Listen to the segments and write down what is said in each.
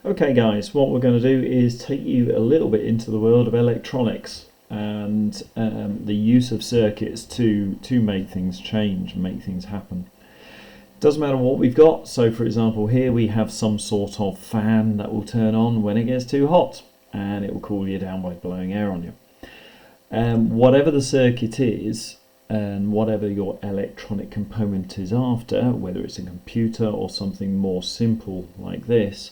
Okay guys, what we're going to do is take you a little bit into the world of electronics and the use of circuits to make things change, make things happen. Doesn't matter what we've got, so for example here we have some sort of fan that will turn on when it gets too hot and it will cool you down by blowing air on you. Whatever the circuit is and whatever your electronic component is after, whether it's a computer or something more simple like this,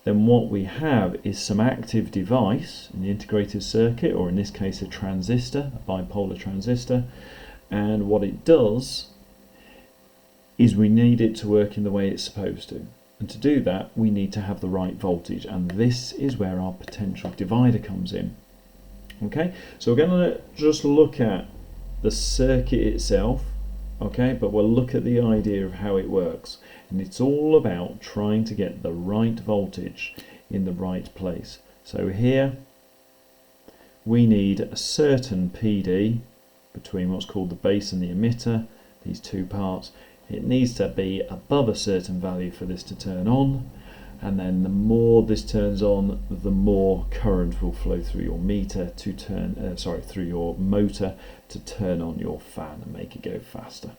then what we have is some active device, an integrated circuit, or in this case a transistor, a bipolar transistor, and what it does is we need it to work in the way it's supposed to. And to do that we need to have the right voltage, and this is where our potential divider comes in. Okay, so we're going to just look at the circuit itself, okay, but we'll look at the idea of how it works. And it's all about trying to get the right voltage in the right place. So here we need a certain PD between what's called the base and the emitter, these two parts. It needs to be above a certain value for this to turn on, and then the more this turns on, the more current will flow through your meter to turn through your motor to turn on your fan and make it go faster.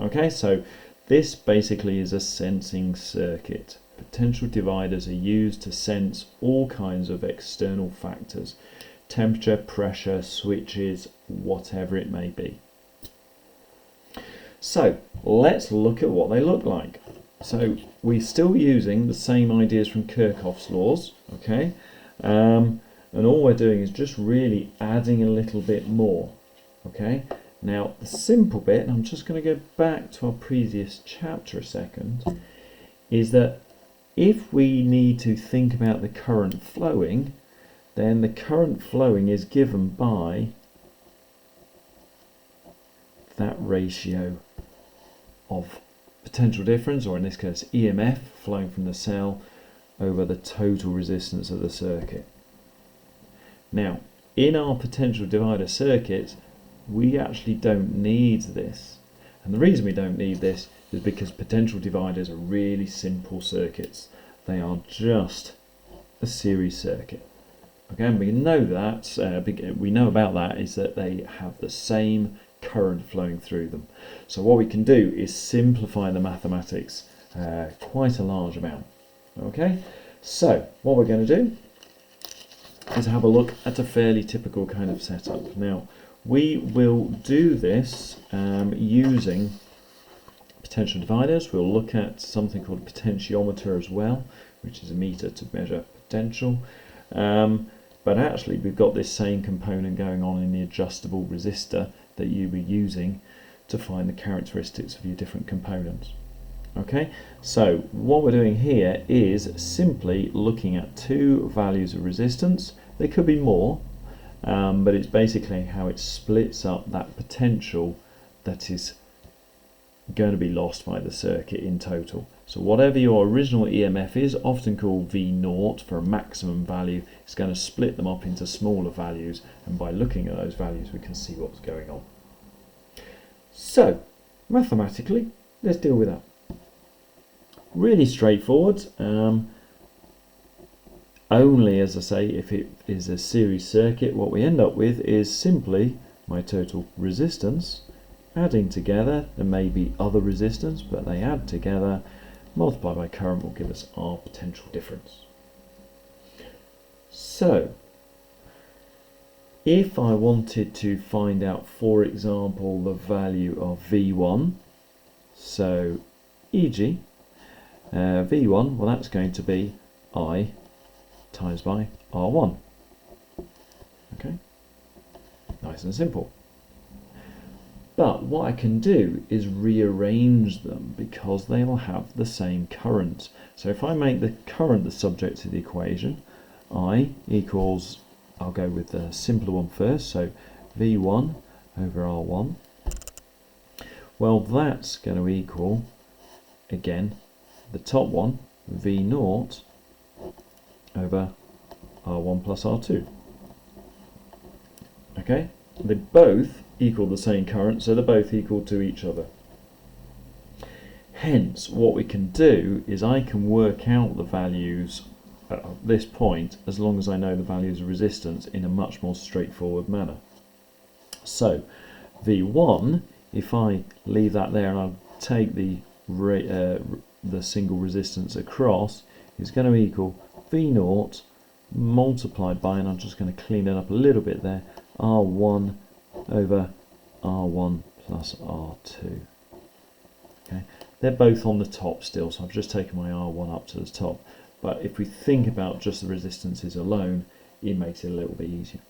Okay, so this basically is a sensing circuit. Potential dividers are used to sense all kinds of external factors, temperature, pressure, switches, whatever it may be. So let's look at what they look like. So we're still using the same ideas from Kirchhoff's laws, okay? And all we're doing is just really adding a little bit more, okay? Now the simple bit, and I'm just going to go back to our previous chapter a second, is that if we need to think about the current flowing, then the current flowing is given by that ratio of potential difference, or in this case EMF, flowing from the cell over the total resistance of the circuit. Now in our potential divider circuits we actually don't need this, and the reason we don't need this is because potential dividers are really simple circuits. They are just a series circuit. Again, we know that we know about that is that they have the same current flowing through them. So what we can do is simplify the mathematics quite a large amount. Okay, so what we're going to do is have a look at a fairly typical kind of setup. Now we will do this using potential dividers. We'll look at something called a potentiometer as well, which is a meter to measure potential. But actually we've got this same component going on in the adjustable resistor that you were using to find the characteristics of your different components. Okay, so what we're doing here is simply looking at two values of resistance. There could be more, but it's basically how it splits up that potential that is going to be lost by the circuit in total. So whatever your original EMF is, often called V0 for a maximum value, it's going to split them up into smaller values, and by looking at those values we can see what's going on. So mathematically, let's deal with that. Really straightforward. Only, as I say, if it is a series circuit, what we end up with is simply my total resistance adding together. There may be other resistance, but they add together, multiplied by current will give us our potential difference. So if I wanted to find out, for example, the value of V1, so e.g. V1, well that's going to be I times by R1. Okay, nice and simple. But what I can do is rearrange them because they'll have the same current. So if I make the current the subject of the equation, I equals, I'll go with the simpler one first, so V1 over R1. Well, that's going to equal, again, the top one, V0 over R1 plus R2. Okay, they both equal the same current, so they're both equal to each other. Hence, what we can do is I can work out the values at this point, as long as I know the values of resistance in a much more straightforward manner. So V1, if I leave that there and I'll take the single resistance across, is going to equal V0 multiplied by, and I'm just going to clean it up a little bit there, R1 over R1 plus R2. Okay, they're both on the top still, so I've just taken my R1 up to the top. But if we think about just the resistances alone, it makes it a little bit easier.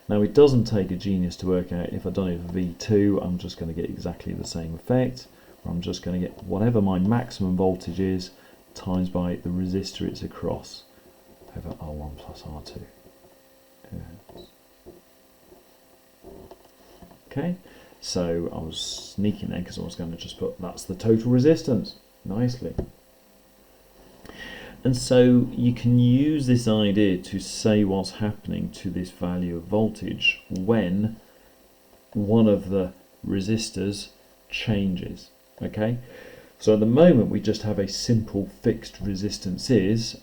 Now, it doesn't take a genius to work out if I've done it for V2, I'm just going to get exactly the same effect. I'm just going to get whatever my maximum voltage is times by the resistor it's across over R1 plus R2. Okay, so I was sneaking there because I was going to just put that's the total resistance nicely. And so you can use this idea to say what's happening to this value of voltage when one of the resistors changes. Okay, so at the moment we just have a simple fixed resistance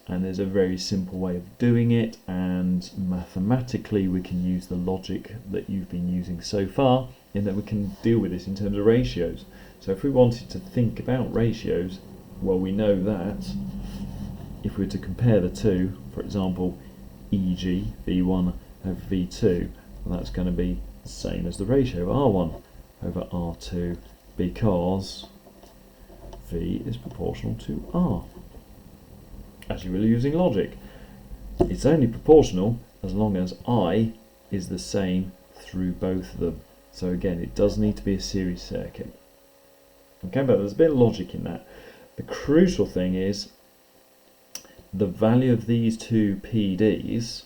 and there's a very simple way of doing it, and mathematically we can use the logic that you've been using so far in that we can deal with this in terms of ratios. So if we wanted to think about ratios, well, we know that if we were to compare the two, for example, e.g. V1 over V2, well, that's going to be the same as the ratio R1 over R2, because V is proportional to R. As you were using logic, it's only proportional as long as I is the same through both of them. So again, it does need to be a series circuit. Okay, but there's a bit of logic in that. The crucial thing is the value of these two PDs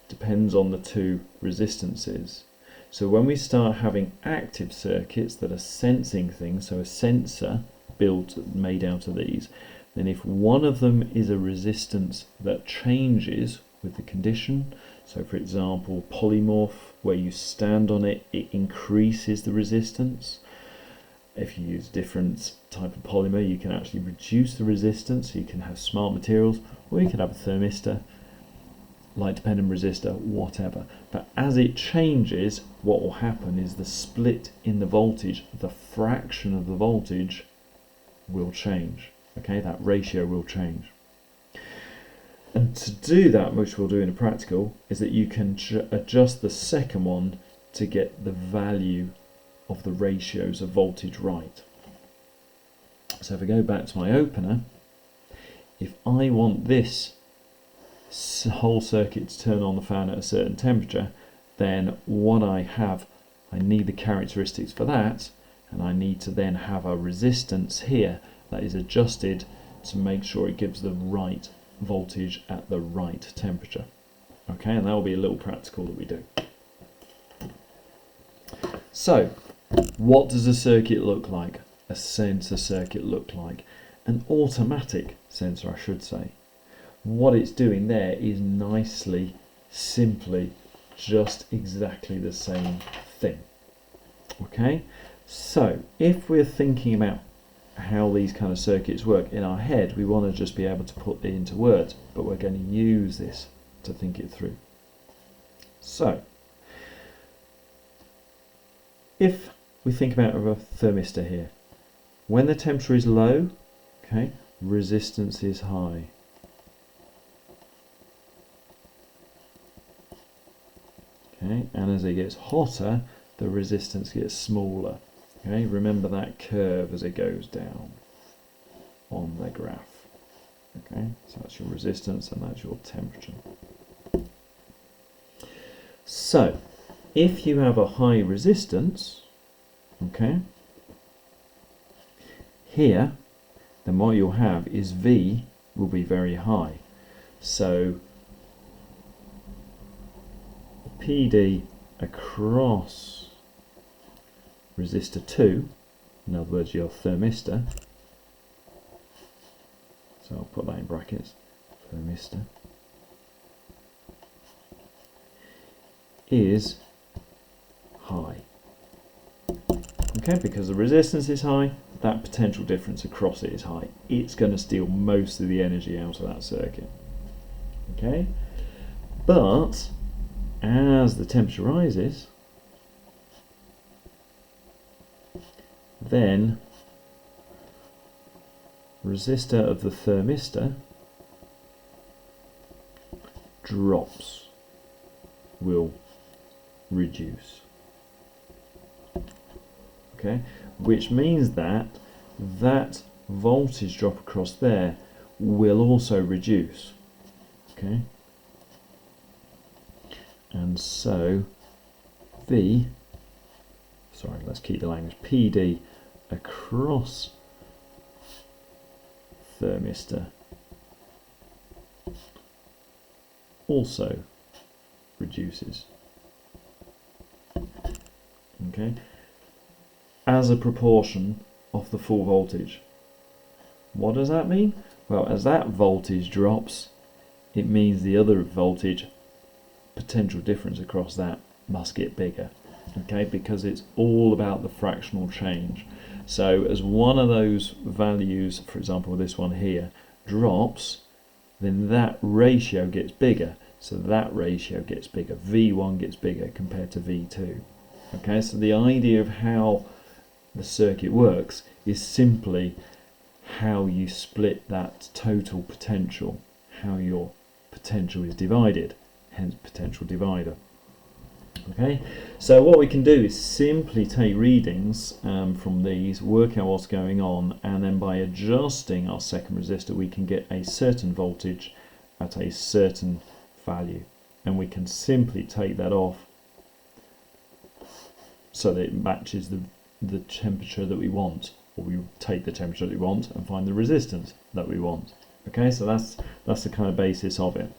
depends on the two resistances. So when we start having active circuits that are sensing things, so a sensor made out of these, then if one of them is a resistance that changes with the condition, so for example polymorph, where you stand on it, it increases the resistance. If you use different type of polymer, you can actually reduce the resistance. You can have smart materials, or you can have a thermistor, light dependent resistor, whatever. But as it changes, what will happen is the split in the voltage, the fraction of the voltage will change. Okay, that ratio will change. And to do that, which we'll do in a practical, is that you can adjust the second one to get the value of the ratios of voltage right. So if I go back to my opener, if I want this whole circuit to turn on the fan at a certain temperature, then what I need the characteristics for that, and I need to then have a resistance here that is adjusted to make sure it gives the right voltage at the right temperature. Okay, and that will be a little practical that we do. So, what does a circuit look like? A sensor circuit look like? An automatic sensor, I should say. What it's doing there is nicely, simply, just exactly the same thing. Okay, so if we're thinking about how these kind of circuits work in our head, we want to just be able to put it into words, but we're going to use this to think it through. So, if we think about a thermistor here, when the temperature is low, okay, resistance is high. Okay, and as it gets hotter, the resistance gets smaller. Okay, remember that curve as it goes down on the graph. Okay, so that's your resistance and that's your temperature. So, if you have a high resistance, okay, here, then what you'll have is V will be very high. So, PD across resistor 2, in other words your thermistor, so I'll put that in brackets, thermistor, is high. Okay, because the resistance is high, that potential difference across it is high. It's going to steal most of the energy out of that circuit. Okay, but as the temperature rises, then resistor of the thermistor drops, will reduce. Okay, which means that that voltage drop across there will also reduce. Okay, and so let's keep the language, PD across thermistor also reduces. Okay, as a proportion of the full voltage. What does that mean? Well, as that voltage drops, it means the other voltage potential difference across that must get bigger. Okay, because it's all about the fractional change. So as one of those values, for example this one here, drops, then that ratio gets bigger. So that ratio gets bigger. V1 gets bigger compared to V2. Okay, so the idea of how the circuit works is simply how you split that total potential, how your potential is divided, hence potential divider. Okay, so what we can do is simply take readings from these, work out what's going on, and then by adjusting our second resistor we can get a certain voltage at a certain value, and we can simply take that off so that it matches the temperature that we want, or we take the temperature that we want and find the resistance that we want. Okay, so that's the kind of basis of it.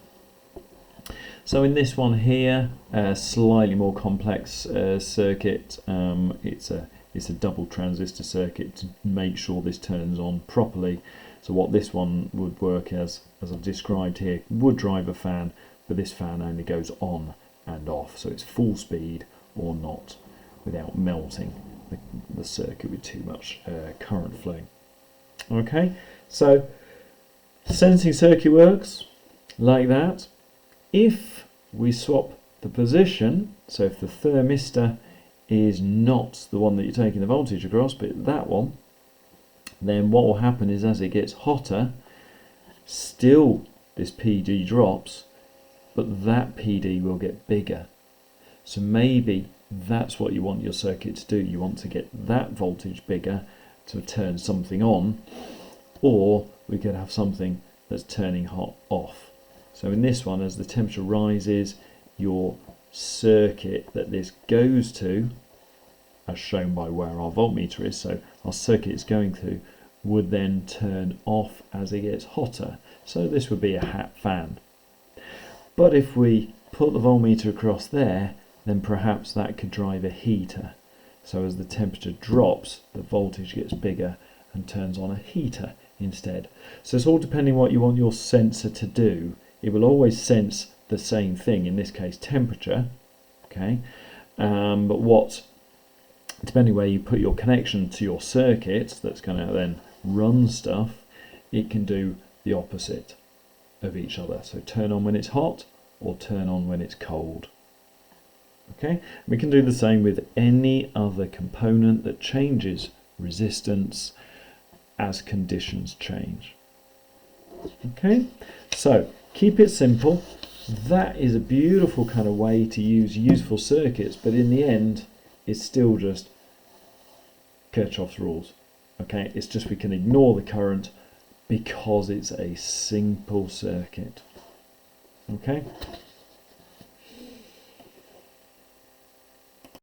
So in this one here, a slightly more complex circuit. It's a double transistor circuit to make sure this turns on properly. So what this one would work as I've described here, would drive a fan, but this fan only goes on and off, so it's full speed or not, without melting the circuit with too much current flowing. Okay, so sensing circuit works like that. If we swap the position, so if the thermistor is not the one that you're taking the voltage across, but that one, then what will happen is as it gets hotter, still this PD drops, but that PD will get bigger. So maybe that's what you want your circuit to do. You want to get that voltage bigger to turn something on, or we could have something that's turning hot off. So in this one, as the temperature rises, your circuit that this goes to, as shown by where our voltmeter is, so our circuit is going to, would then turn off as it gets hotter. So this would be a hat fan. But if we put the voltmeter across there, then perhaps that could drive a heater. So as the temperature drops, the voltage gets bigger and turns on a heater instead. So it's all depending what you want your sensor to do. It will always sense the same thing, in this case temperature, okay, but depending where you put your connection to your circuit that's going to then run stuff, it can do the opposite of each other. So turn on when it's hot or turn on when it's cold. Okay, we can do the same with any other component that changes resistance as conditions change. Okay, so keep it simple. That is a beautiful kind of way to use useful circuits, but in the end it's still just Kirchhoff's rules. Okay, it's just we can ignore the current because it's a simple circuit. Okay.